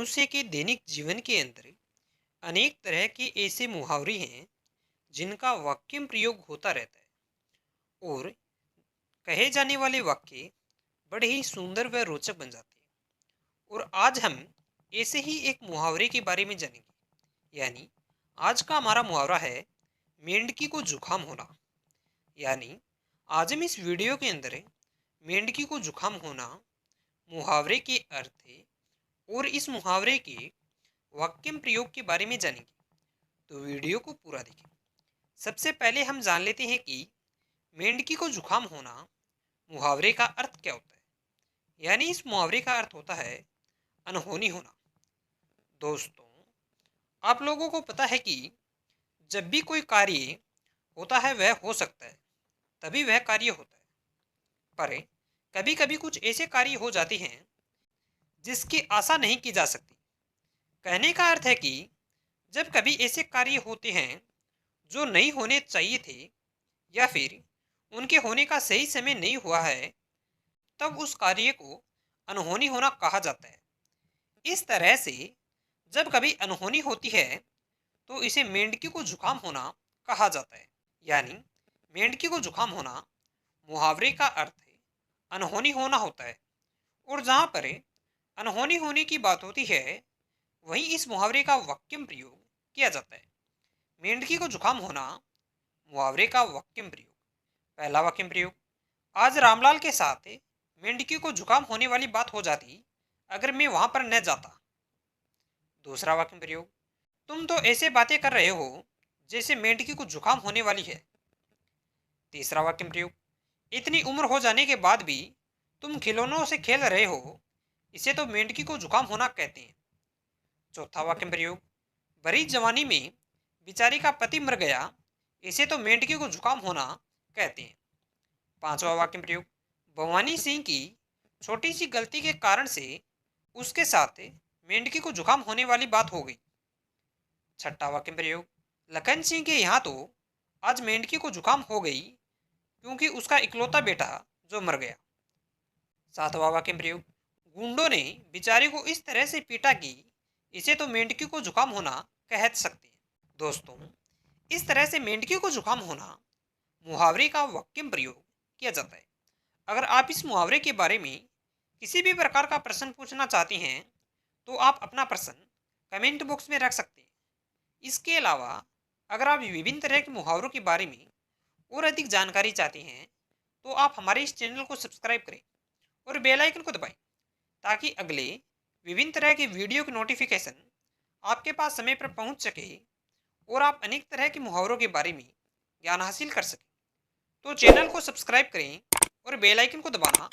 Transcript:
मनुष्य के दैनिक जीवन के अंदर अनेक तरह के ऐसे मुहावरे हैं जिनका वाक्य प्रयोग होता रहता है और कहे जाने वाले वाक्य बड़े ही सुंदर व रोचक बन जाते हैं। और आज हम ऐसे ही एक मुहावरे के बारे में जानेंगे। यानी आज का हमारा मुहावरा है मेंढकी को जुकाम होना। यानी आज हम इस वीडियो के अंदर मेंढकी को जुकाम होना मुहावरे के अर्थ और इस मुहावरे के वाक्य प्रयोग के बारे में जानेंगे। तो वीडियो को पूरा देखें। सबसे पहले हम जान लेते हैं कि मेंढकी को जुकाम होना मुहावरे का अर्थ क्या होता है। यानी इस मुहावरे का अर्थ होता है अनहोनी होना। दोस्तों, आप लोगों को पता है कि जब भी कोई कार्य होता है वह हो सकता है तभी वह कार्य होता है, पर कभी कभी कुछ ऐसे कार्य हो जाते हैं जिसकी आशा नहीं की जा सकती। कहने का अर्थ है कि जब कभी ऐसे कार्य होते हैं जो नहीं होने चाहिए थे या फिर उनके होने का सही समय नहीं हुआ है, तब उस कार्य को अनहोनी होना कहा जाता है। इस तरह से जब कभी अनहोनी होती है तो इसे मेंढकी को जुकाम होना कहा जाता है। यानी मेंढकी को जुकाम होना मुहावरे का अर्थ है अनहोनी होना होता है। और जहाँ पर अनहोनी होने की बात होती है वहीं इस मुहावरे का वाक्य प्रयोग किया जाता है। मेंढकी को जुकाम होना मुहावरे का वाक्य प्रयोग। पहला वाक्य प्रयोग, आज रामलाल के साथ मेंढकी को जुकाम होने वाली बात हो जाती अगर मैं वहां पर न जाता। दूसरा वाक्य प्रयोग, तुम तो ऐसे बातें कर रहे हो जैसे मेंढकी को जुकाम होने वाली है। तीसरा वाक्य प्रयोग, इतनी उम्र हो जाने के बाद भी तुम खिलौनों से खेल रहे हो, इसे तो मेंढकी को जुकाम होना कहते हैं। चौथा वाक्य प्रयोग, भरी जवानी में बिचारी का पति मर गया, इसे तो मेंढकी को जुकाम होना कहते हैं। पांचवा वाक्य प्रयोग, भवानी सिंह की छोटी सी गलती के कारण से उसके साथ मेंढकी को जुकाम होने वाली बात हो गई। छठा वाक्य प्रयोग, लखन सिंह के यहाँ तो आज मेंढकी को जुकाम हो गई क्योंकि उसका इकलौता बेटा जो मर गया। सातवां वाक्य प्रयोग, गुंडों ने बिचारी को इस तरह से पीटा कि इसे तो मेंढकी को जुकाम होना कह सकते हैं। दोस्तों, इस तरह से मेंढकी को जुकाम होना मुहावरे का वाक्य प्रयोग किया जाता है। अगर आप इस मुहावरे के बारे में किसी भी प्रकार का प्रश्न पूछना चाहते हैं तो आप अपना प्रश्न कमेंट बॉक्स में रख सकते हैं। इसके अलावा अगर आप विभिन्न तरह के मुहावरों के बारे में और अधिक जानकारी चाहते हैं तो आप हमारे इस चैनल को सब्सक्राइब करें और बेल आइकन को दबाएं ताकि अगले विभिन्न तरह के वीडियो की नोटिफिकेशन आपके पास समय पर पहुंच सके और आप अनेक तरह के मुहावरों के बारे में ज्ञान हासिल कर सकें। तो चैनल को सब्सक्राइब करें और बेल आइकन को दबाना